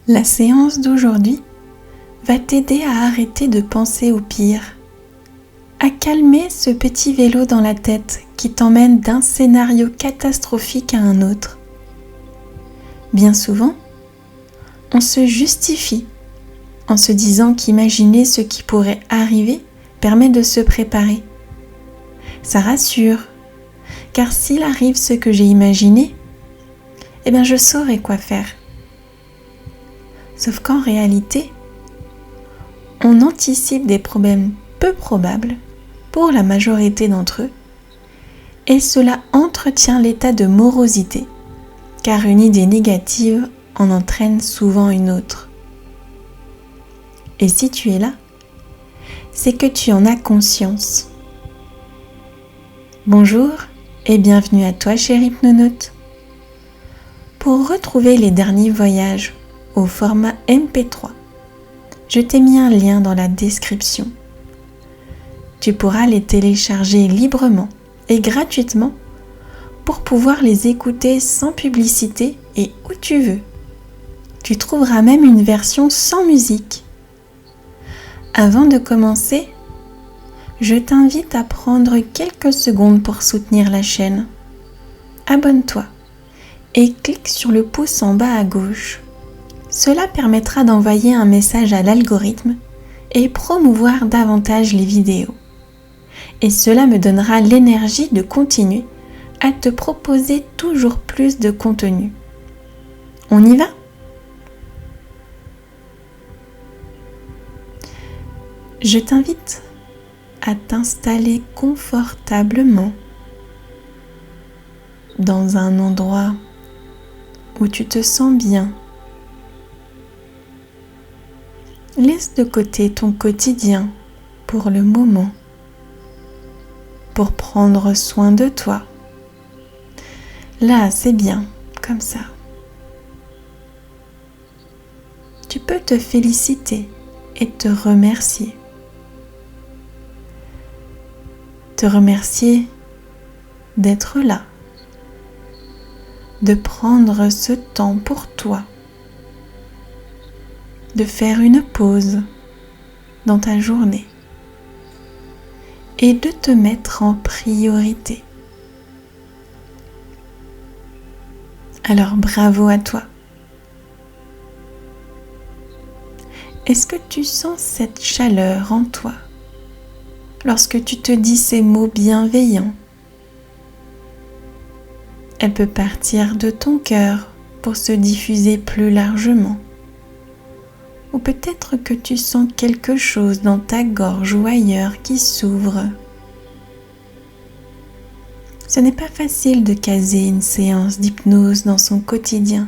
La séance d'aujourd'hui va t'aider à arrêter de penser au pire, à calmer ce petit vélo dans la tête qui t'emmène d'un scénario catastrophique à un autre. Bien souvent, on se justifie en se disant qu'imaginer ce qui pourrait arriver permet de se préparer. Ça rassure, car s'il arrive ce que j'ai imaginé, je saurai quoi faire. Sauf qu'en réalité, on anticipe des problèmes peu probables pour la majorité d'entre eux, et cela entretient l'état de morosité, car une idée négative en entraîne souvent une autre. Et si tu es là, c'est que tu en as conscience. Bonjour et bienvenue à toi, cher hypnonaute. Pour retrouver les derniers voyages au format MP3, je t'ai mis un lien dans la description. Tu pourras les télécharger librement et gratuitement pour pouvoir les écouter sans publicité et où tu veux. Tu trouveras même une version sans musique. Avant de commencer, je t'invite à prendre quelques secondes pour soutenir la chaîne. Abonne-toi et clique sur le pouce en bas à gauche. Cela permettra d'envoyer un message à l'algorithme et promouvoir davantage les vidéos. Et cela me donnera l'énergie de continuer à te proposer toujours plus de contenu. On y va ? Je t'invite à t'installer confortablement dans un endroit où tu te sens bien. Laisse de côté ton quotidien pour le moment, pour prendre soin de toi. Là, c'est bien, comme ça. Tu peux te féliciter et te remercier. Te remercier d'être là, de prendre ce temps pour toi, de faire une pause dans ta journée et de te mettre en priorité. Alors bravo à toi. Est-ce que tu sens cette chaleur en toi lorsque tu te dis ces mots bienveillants? Elle peut partir de ton cœur pour se diffuser plus largement. Ou peut-être que tu sens quelque chose dans ta gorge ou ailleurs qui s'ouvre. Ce n'est pas facile de caser une séance d'hypnose dans son quotidien.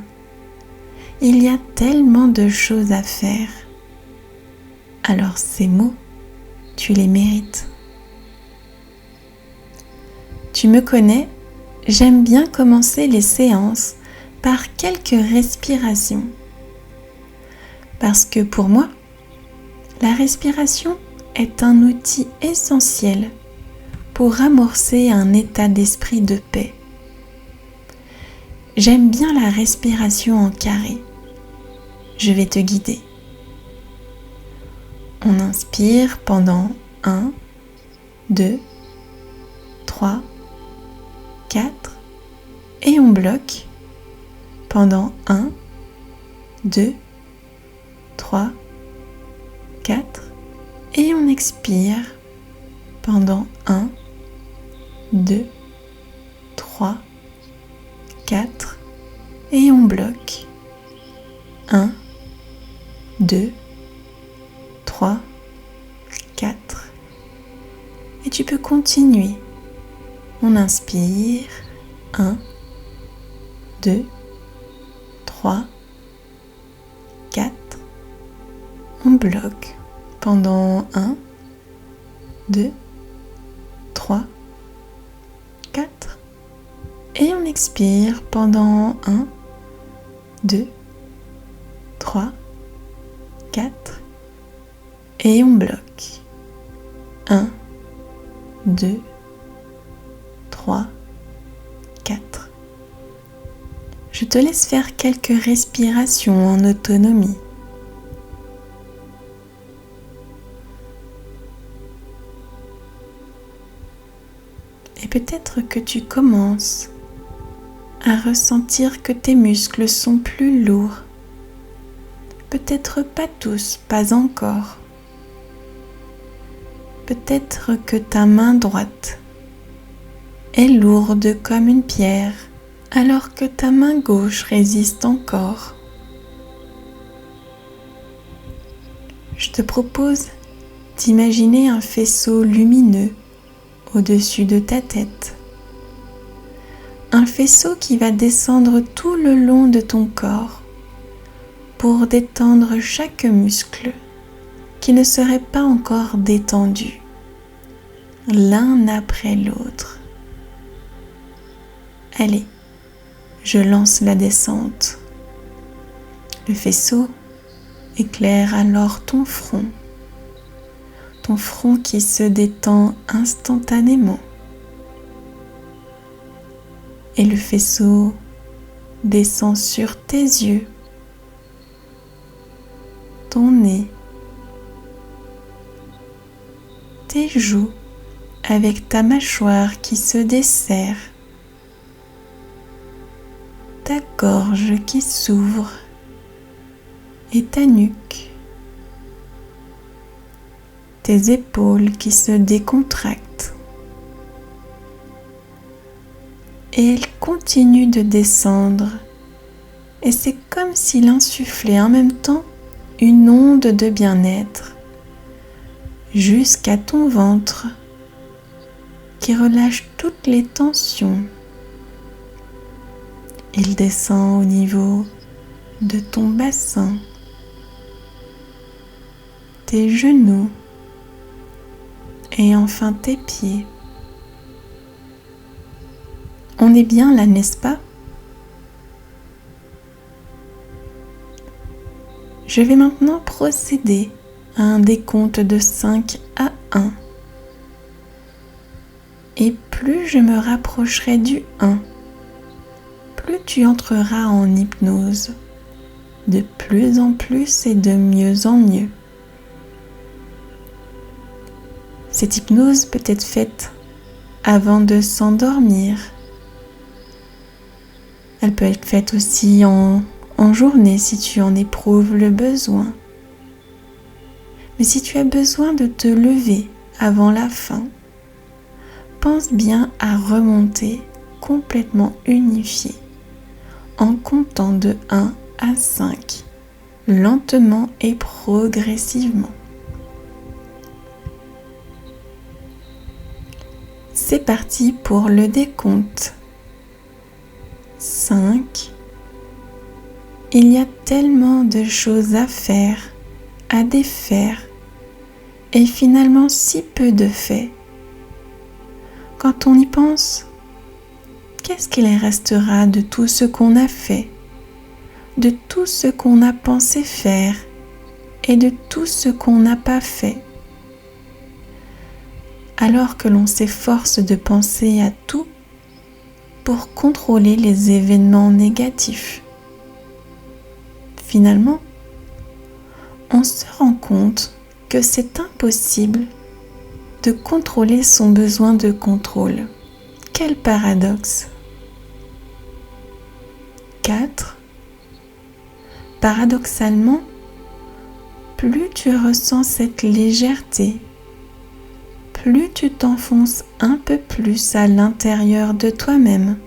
Il y a tellement de choses à faire. Alors ces mots, tu les mérites. Tu me connais, j'aime bien commencer les séances par quelques respirations. Parce que pour moi, la respiration est un outil essentiel pour amorcer un état d'esprit de paix. J'aime bien la respiration en carré. Je vais te guider. On inspire pendant 1, 2, 3, 4 et on bloque pendant 1, 2, 3, 4 et on expire pendant 1, 2, 3, 4 et on bloque 1, 2, 3, 4 et tu peux continuer. On inspire 1, 2, 3, 4. On bloque pendant 1, 2, 3, 4 et on expire pendant 1, 2, 3, 4 et on bloque 1, 2, 3, 4. Je te laisse faire quelques respirations en autonomie. Et peut-être que tu commences à ressentir que tes muscles sont plus lourds. Peut-être pas tous, pas encore. Peut-être que ta main droite est lourde comme une pierre, alors que ta main gauche résiste encore. Je te propose d'imaginer un faisceau lumineux au-dessus de ta tête. Un faisceau qui va descendre tout le long de ton corps pour détendre chaque muscle qui ne serait pas encore détendu, l'un après l'autre. Allez, je lance la descente. Le faisceau éclaire alors ton front qui se détend instantanément. Et le faisceau descend sur tes yeux, ton nez, tes joues avec ta mâchoire qui se desserre, ta gorge qui s'ouvre et ta nuque, tes épaules qui se décontractent. Et elle continue de descendre et c'est comme s'il insufflait en même temps une onde de bien-être jusqu'à ton ventre qui relâche toutes les tensions. Il descend au niveau de ton bassin, tes genoux et enfin tes pieds. On est bien là, n'est-ce pas? Je vais maintenant procéder à un décompte de 5 à 1. Et plus je me rapprocherai du 1, plus tu entreras en hypnose, de plus en plus et de mieux en mieux. Cette hypnose peut être faite avant de s'endormir. Elle peut être faite aussi en journée si tu en éprouves le besoin. Mais si tu as besoin de te lever avant la fin, pense bien à remonter complètement unifié en comptant de 1 à 5, lentement et progressivement. C'est parti pour le décompte. 5. Il y a tellement de choses à faire, à défaire, et finalement si peu de faits. Quand on y pense, qu'est-ce qu'il restera de tout ce qu'on a fait, de tout ce qu'on a pensé faire et de tout ce qu'on n'a pas fait? Alors que l'on s'efforce de penser à tout pour contrôler les événements négatifs. Finalement, on se rend compte que c'est impossible de contrôler son besoin de contrôle. Quel paradoxe! 4. Paradoxalement, plus tu ressens cette légèreté, plus tu t'enfonces un peu plus à l'intérieur de toi-même.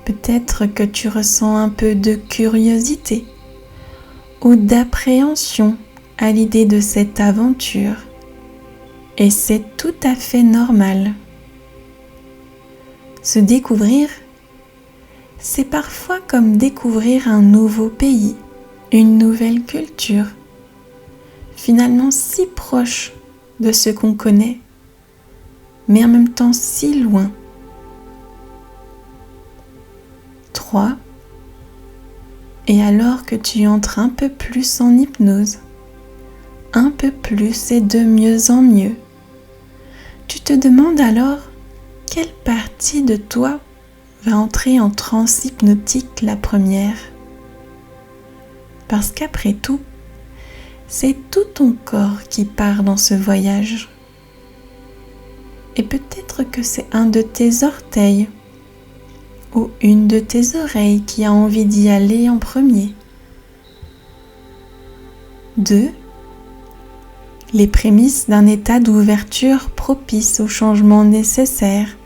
Peut-être que tu ressens un peu de curiosité ou d'appréhension à l'idée de cette aventure. Et c'est tout à fait normal. Se découvrir, c'est parfois comme découvrir un nouveau pays, une nouvelle culture, finalement si proche de ce qu'on connaît, mais en même temps si loin. 3. Et alors que tu entres un peu plus en hypnose, un peu plus et de mieux en mieux, tu te demandes alors quelle partie de toi va entrer en transe hypnotique la première. Parce qu'après tout, c'est tout ton corps qui part dans ce voyage. Et peut-être que c'est un de tes orteils ou une de tes oreilles qui a envie d'y aller en premier. 2. Les prémices d'un état d'ouverture propice aux changements nécessaires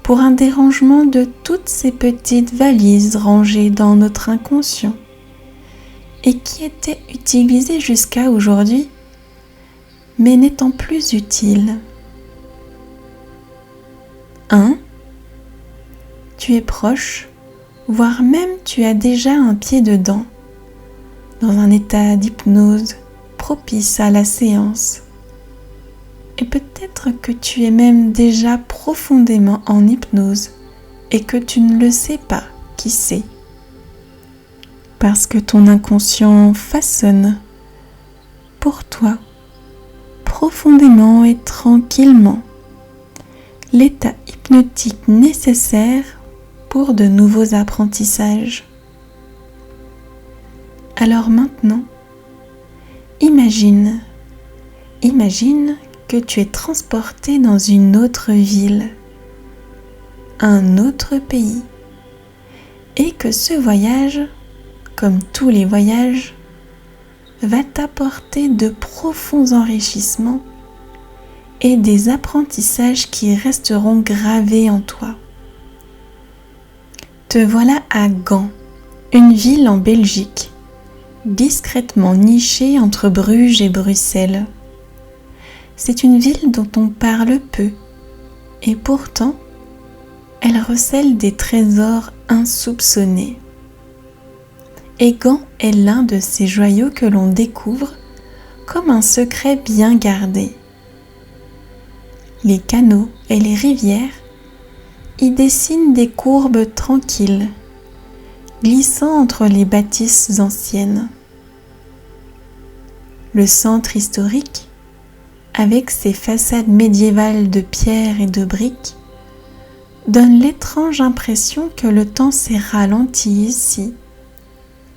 pour un dérangement de toutes ces petites valises rangées dans notre inconscient et qui étaient utilisées jusqu'à aujourd'hui, mais n'étant plus utiles. 1. Tu es proche, voire même tu as déjà un pied dedans, dans un état d'hypnose propice à la séance. Et peut-être que tu es même déjà profondément en hypnose et que tu ne le sais pas, qui sait. Parce que ton inconscient façonne pour toi, profondément et tranquillement, l'état hypnotique nécessaire pour de nouveaux apprentissages. Alors maintenant, imagine que tu es transporté dans une autre ville, un autre pays, et que ce voyage, comme tous les voyages, va t'apporter de profonds enrichissements et des apprentissages qui resteront gravés en toi. Te voilà à Gand, une ville en Belgique, discrètement nichée entre Bruges et Bruxelles. C'est une ville dont on parle peu, et pourtant, elle recèle des trésors insoupçonnés. Et Gand est l'un de ces joyaux que l'on découvre comme un secret bien gardé. Les canaux et les rivières y dessinent des courbes tranquilles, glissant entre les bâtisses anciennes. Le centre historique, avec ses façades médiévales de pierre et de briques, donne l'étrange impression que le temps s'est ralenti ici,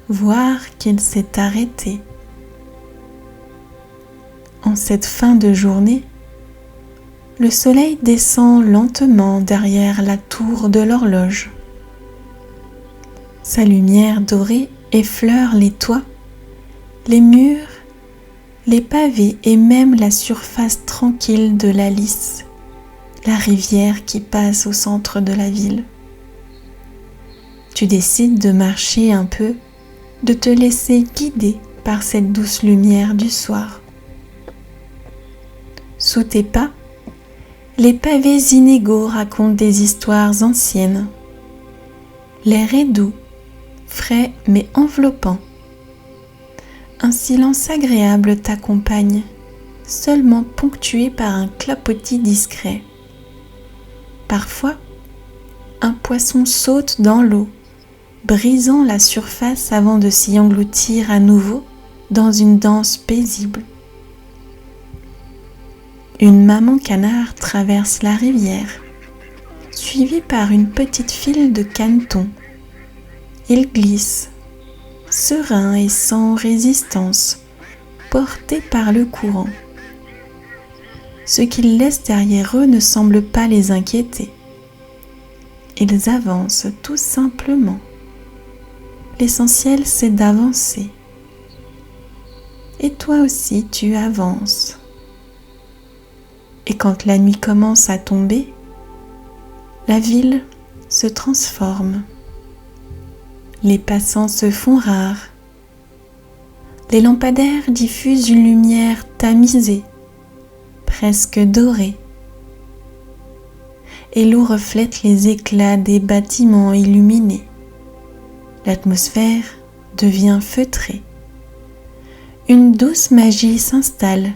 voire qu'il s'est arrêté. En cette fin de journée, le soleil descend lentement derrière la tour de l'horloge. Sa lumière dorée effleure les toits, les murs, les pavés et même la surface tranquille de la Lys, la rivière qui passe au centre de la ville. Tu décides de marcher un peu, de te laisser guider par cette douce lumière du soir. Sous tes pas, les pavés inégaux racontent des histoires anciennes. L'air est doux, frais mais enveloppant. Un silence agréable t'accompagne, seulement ponctué par un clapotis discret. Parfois, un poisson saute dans l'eau, brisant la surface avant de s'y engloutir à nouveau dans une danse paisible. Une maman canard traverse la rivière, suivie par une petite file de canetons. Ils glissent, sereins et sans résistance, portés par le courant. Ce qu'ils laissent derrière eux ne semble pas les inquiéter. Ils avancent tout simplement. L'essentiel, c'est d'avancer. Et toi aussi, tu avances. Et quand la nuit commence à tomber, la ville se transforme. Les passants se font rares. Les lampadaires diffusent une lumière tamisée, presque dorée. Et l'eau reflète les éclats des bâtiments illuminés. L'atmosphère devient feutrée. Une douce magie s'installe,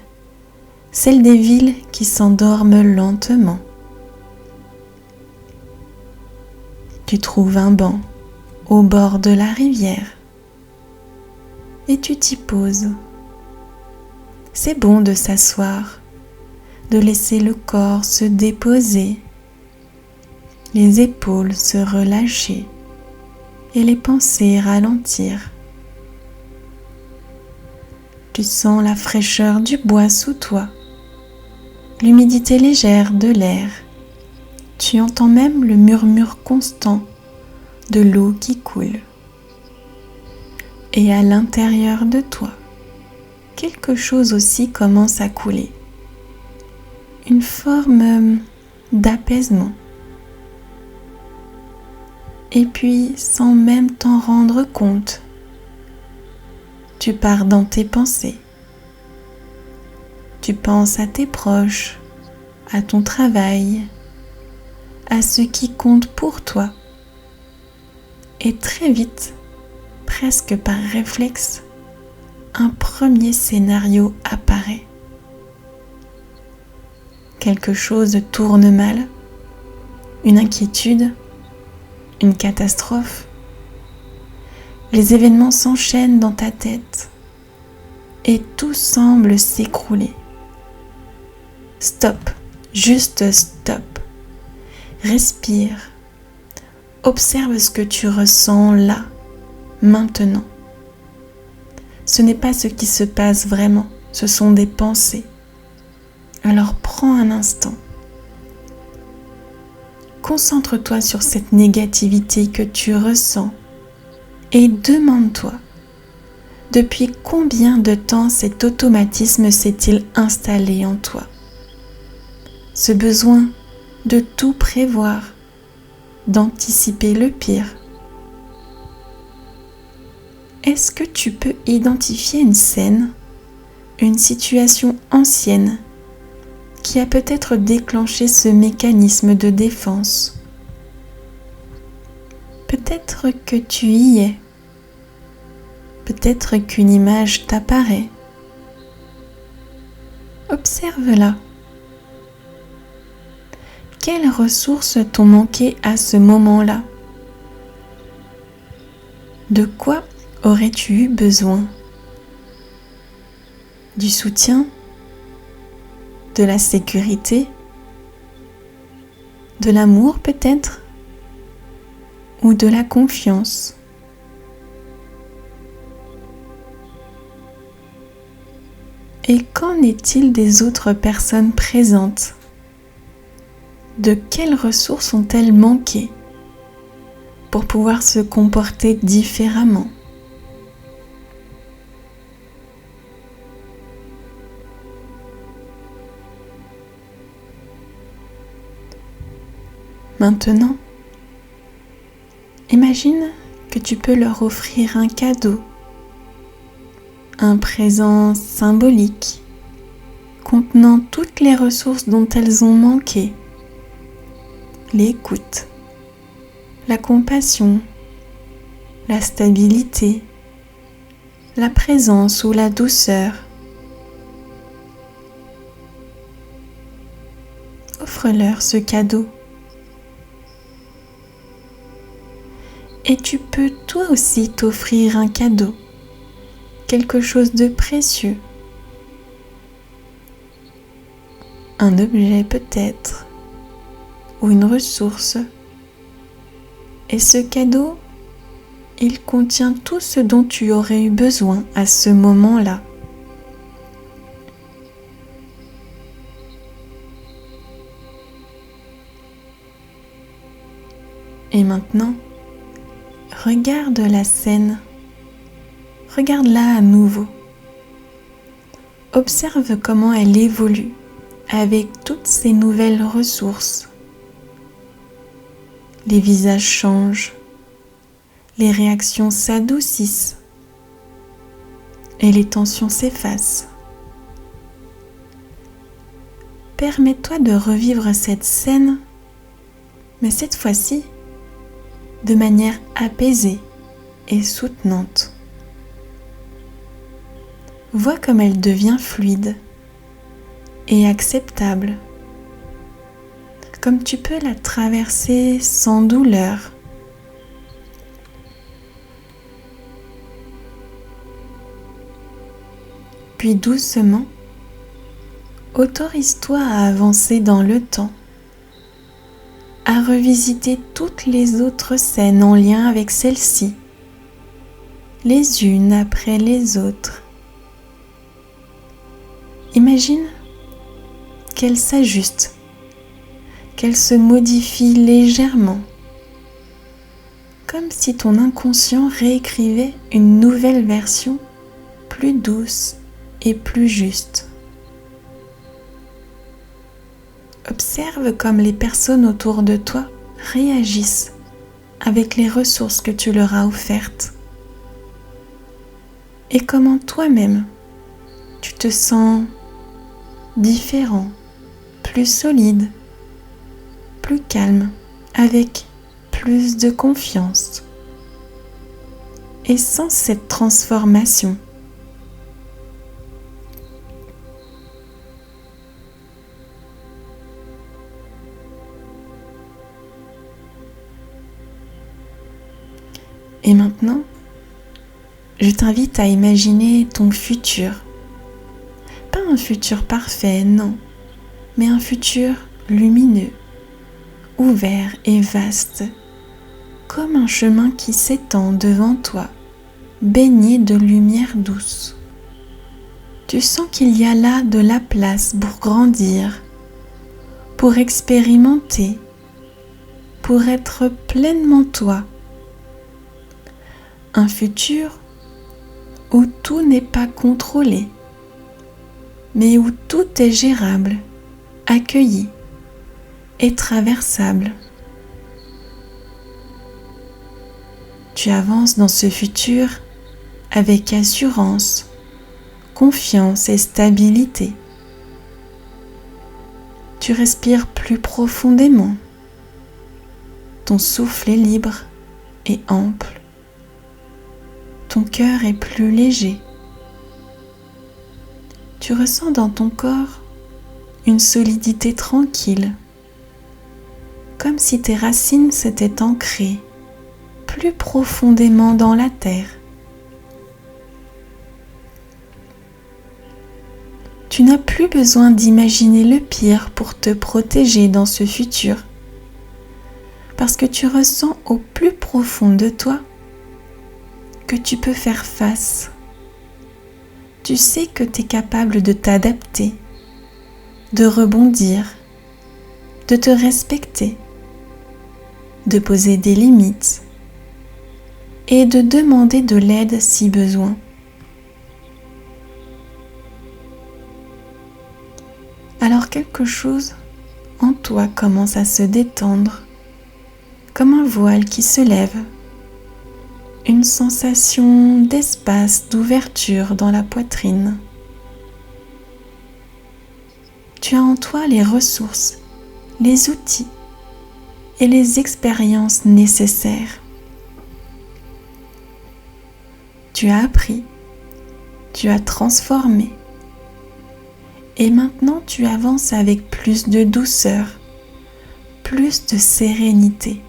celle des villes qui s'endorment lentement. Tu trouves un banc au bord de la rivière et tu t'y poses. C'est bon de s'asseoir, de laisser le corps se déposer les épaules se relâcher et les pensées ralentir. Tu sens la fraîcheur du bois sous toi, l'humidité légère de l'air. Tu entends même le murmure constant de l'eau qui coule. Et à l'intérieur de toi, quelque chose aussi commence à couler. Une forme d'apaisement. Et puis, sans même t'en rendre compte, tu pars dans tes pensées. Tu penses à tes proches, à ton travail, à ce qui compte pour toi. Et très vite, presque par réflexe, un premier scénario apparaît. Quelque chose tourne mal, une inquiétude, une catastrophe. Les événements s'enchaînent dans ta tête et tout semble s'écrouler. Stop, juste stop. Respire. Observe ce que tu ressens là, maintenant. Ce n'est pas ce qui se passe vraiment, ce sont des pensées. Alors prends un instant. Concentre-toi sur cette négativité que tu ressens et demande-toi, depuis combien de temps cet automatisme s'est-il installé en toi? Ce besoin de tout prévoir, d'anticiper le pire. Est-ce que tu peux identifier une scène, une situation ancienne qui a peut-être déclenché ce mécanisme de défense? Peut-être que tu y es. Peut-être qu'une image t'apparaît. Observe-la. Quelles ressources t'ont manqué à ce moment-là? De quoi aurais-tu eu besoin? Du soutien? De la sécurité? De l'amour peut-être? Ou de la confiance? Et qu'en est-il des autres personnes présentes? De quelles ressources ont-elles manqué pour pouvoir se comporter différemment? Maintenant, imagine que tu peux leur offrir un cadeau, un présent symbolique contenant toutes les ressources dont elles ont manqué: l'écoute, la compassion, la stabilité, la présence ou la douceur. Offre-leur ce cadeau. Et tu peux toi aussi t'offrir un cadeau, quelque chose de précieux. Un objet peut-être, ou une ressource. Et ce cadeau, il contient tout ce dont tu aurais eu besoin à ce moment-là. Et maintenant, regarde la scène. Regarde-la à nouveau. Observe comment elle évolue avec toutes ces nouvelles ressources. Les visages changent, les réactions s'adoucissent et les tensions s'effacent. Permets-toi de revivre cette scène, mais cette fois-ci de manière apaisée et soutenante. Vois comme elle devient fluide et acceptable, comme tu peux la traverser sans douleur. Puis doucement, autorise-toi à avancer dans le temps, à revisiter toutes les autres scènes en lien avec celle-ci, les unes après les autres. Imagine qu'elles s'ajustent, qu'elles se modifient légèrement, comme si ton inconscient réécrivait une nouvelle version plus douce et plus juste. Observe comme les personnes autour de toi réagissent avec les ressources que tu leur as offertes et comment toi-même tu te sens différent, plus solide, plus calme, avec plus de confiance. Et sans cette transformation, et maintenant, je t'invite à imaginer ton futur. Pas un futur parfait, non, mais un futur lumineux, ouvert et vaste, comme un chemin qui s'étend devant toi, baigné de lumière douce. Tu sens qu'il y a là de la place pour grandir, pour expérimenter, pour être pleinement toi. Un futur où tout n'est pas contrôlé, mais où tout est gérable, accueilli et traversable. Tu avances dans ce futur avec assurance, confiance et stabilité. Tu respires plus profondément. Ton souffle est libre et ample. Ton cœur est plus léger. Tu ressens dans ton corps une solidité tranquille, comme si tes racines s'étaient ancrées plus profondément dans la terre. Tu n'as plus besoin d'imaginer le pire pour te protéger dans ce futur, parce que tu ressens au plus profond de toi que tu peux faire face. Tu sais que tu es capable de t'adapter, de rebondir, de te respecter, de poser des limites et de demander de l'aide si besoin. Alors quelque chose en toi commence à se détendre, comme un voile qui se lève, une sensation d'espace, d'ouverture dans la poitrine. Tu as en toi les ressources, les outils et les expériences nécessaires. Tu as appris, tu as transformé. Et maintenant, tu avances avec plus de douceur, plus de sérénité.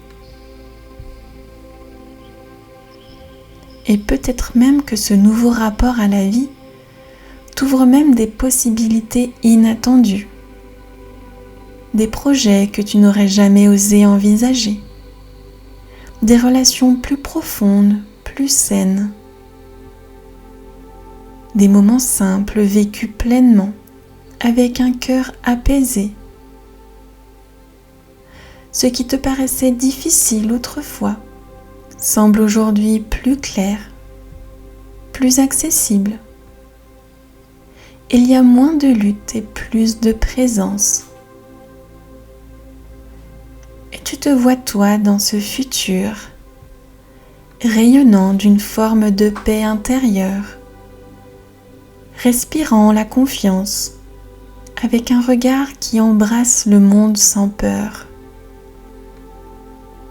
Et peut-être même que ce nouveau rapport à la vie t'ouvre même des possibilités inattendues, des projets que tu n'aurais jamais osé envisager, des relations plus profondes, plus saines, des moments simples vécus pleinement, avec un cœur apaisé. Ce qui te paraissait difficile autrefois semble aujourd'hui plus clair, plus accessible. Il y a moins de lutte et plus de présence. Et tu te vois toi dans ce futur, rayonnant d'une forme de paix intérieure, respirant la confiance, avec un regard qui embrasse le monde sans peur.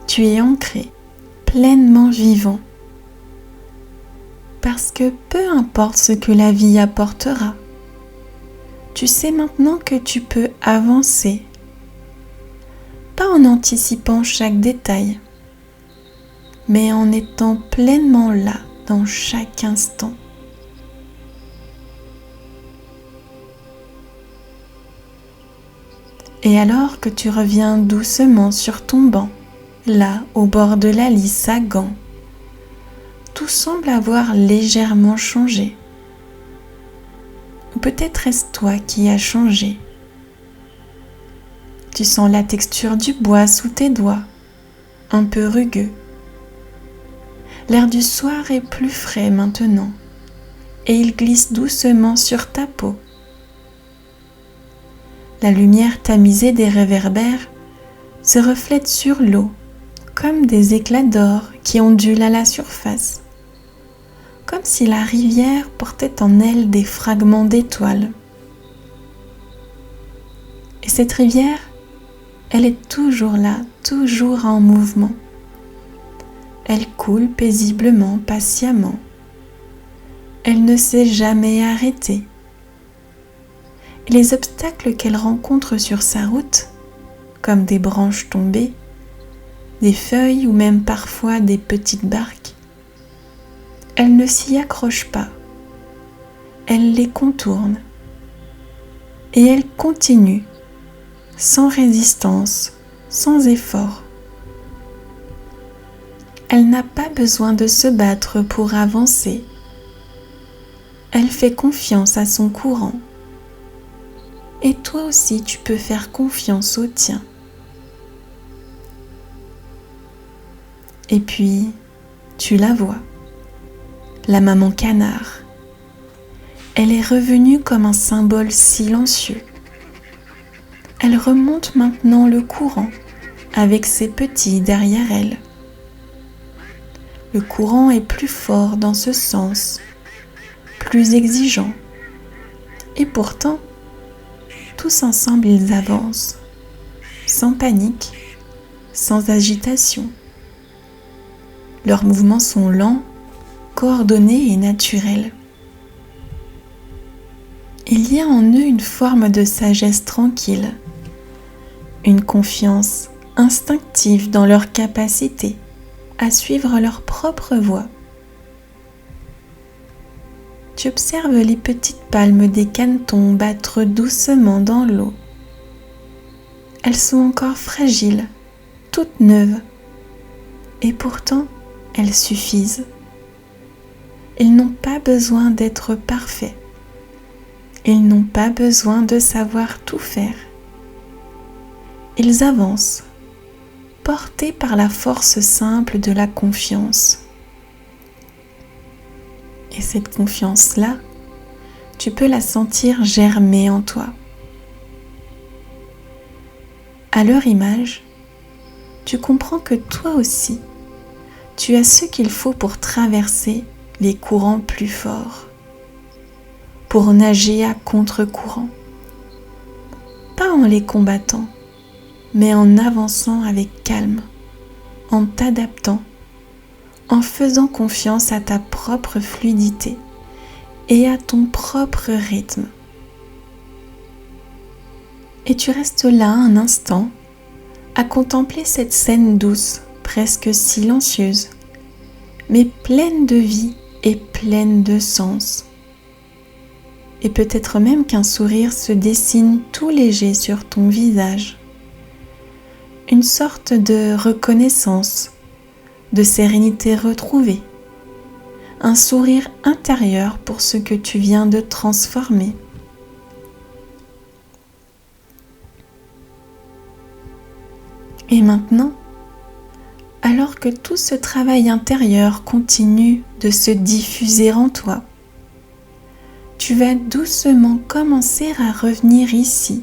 Tu es ancré, pleinement vivant, parce que peu importe ce que la vie apportera, tu sais maintenant que tu peux avancer, pas en anticipant chaque détail, mais en étant pleinement là dans chaque instant. Et alors que tu reviens doucement sur ton banc, là au bord de la lisse à gants, tout semble avoir légèrement changé. Ou peut-être est-ce toi qui as changé. Tu sens la texture du bois sous tes doigts, un peu rugueux. L'air du soir est plus frais maintenant et il glisse doucement sur ta peau. La lumière tamisée des réverbères se reflète sur l'eau comme des éclats d'or qui ondulent à la surface, comme si la rivière portait en elle des fragments d'étoiles. Et cette rivière, elle est toujours là, toujours en mouvement. Elle coule paisiblement, patiemment. Elle ne s'est jamais arrêtée. Et les obstacles qu'elle rencontre sur sa route, comme des branches tombées, des feuilles ou même parfois des petites barques, elle ne s'y accroche pas. Elle les contourne. Et elle continue, sans résistance, sans effort. Elle n'a pas besoin de se battre pour avancer. Elle fait confiance à son courant. Et toi aussi, tu peux faire confiance au tien. Et puis, tu la vois, la maman canard. Elle est revenue comme un symbole silencieux. Elle remonte maintenant le courant avec ses petits derrière elle. Le courant est plus fort dans ce sens, plus exigeant. Et pourtant, tous ensemble ils avancent, sans panique, sans agitation. Leurs mouvements sont lents, coordonnés et naturels. Il y a en eux une forme de sagesse tranquille, une confiance instinctive dans leur capacité à suivre leur propre voie. Tu observes les petites palmes des canetons battre doucement dans l'eau. Elles sont encore fragiles, toutes neuves, et pourtant elles suffisent. Ils n'ont pas besoin d'être parfaits. Ils n'ont pas besoin de savoir tout faire. Ils avancent, portés par la force simple de la confiance. Et cette confiance-là, tu peux la sentir germer en toi. À leur image, tu comprends que toi aussi, tu as ce qu'il faut pour traverser les courants plus forts, pour nager à contre-courant, pas en les combattant, mais en avançant avec calme, en t'adaptant, en faisant confiance à ta propre fluidité et à ton propre rythme. Et tu restes là un instant à contempler cette scène douce, presque silencieuse, mais pleine de vie et pleine de sens. Et peut-être même qu'un sourire se dessine tout léger sur ton visage. Une sorte de reconnaissance, de sérénité retrouvée, un sourire intérieur pour ce que tu viens de transformer. Et maintenant, alors que tout ce travail intérieur continue de se diffuser en toi, tu vas doucement commencer à revenir ici,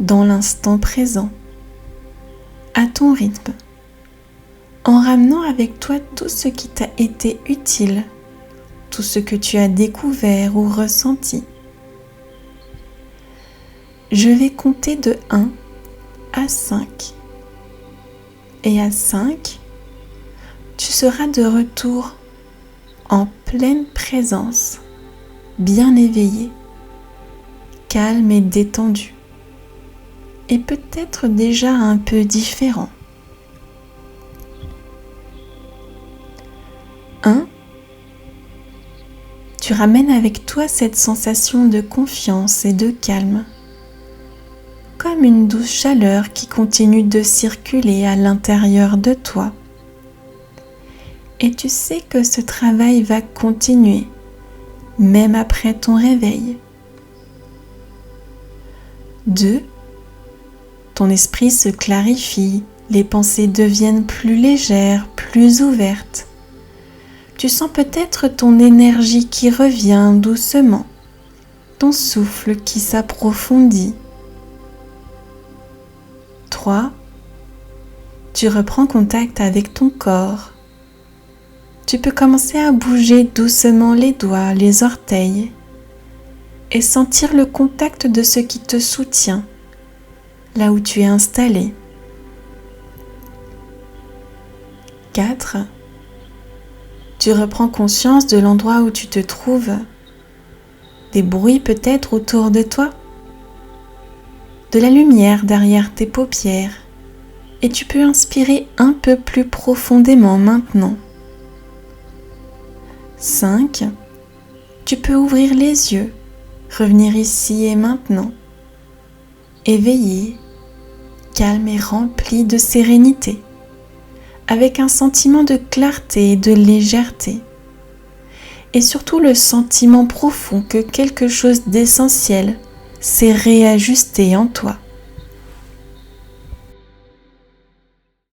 dans l'instant présent, à ton rythme, en ramenant avec toi tout ce qui t'a été utile, tout ce que tu as découvert ou ressenti. Je vais compter de 1 à 5. Et à 5, tu seras de retour en pleine présence, bien éveillé, calme et détendu, et peut-être déjà un peu différent. 1. Tu ramènes avec toi cette sensation de confiance et de calme, comme une douce chaleur qui continue de circuler à l'intérieur de toi. Et tu sais que ce travail va continuer, même après ton réveil. 2. Ton esprit se clarifie, les pensées deviennent plus légères, plus ouvertes. Tu sens peut-être ton énergie qui revient doucement, ton souffle qui s'approfondit. 3. Tu reprends contact avec ton corps. Tu peux commencer à bouger doucement les doigts, les orteils et sentir le contact de ce qui te soutient, là où tu es installé. 4. Tu reprends conscience de l'endroit où tu te trouves, des bruits peut-être autour de toi, de la lumière derrière tes paupières, et tu peux inspirer un peu plus profondément maintenant. 5. Tu peux ouvrir les yeux, revenir ici et maintenant, éveillé, calme et rempli de sérénité, avec un sentiment de clarté et de légèreté, et surtout le sentiment profond que quelque chose d'essentiel s'est réajusté en toi.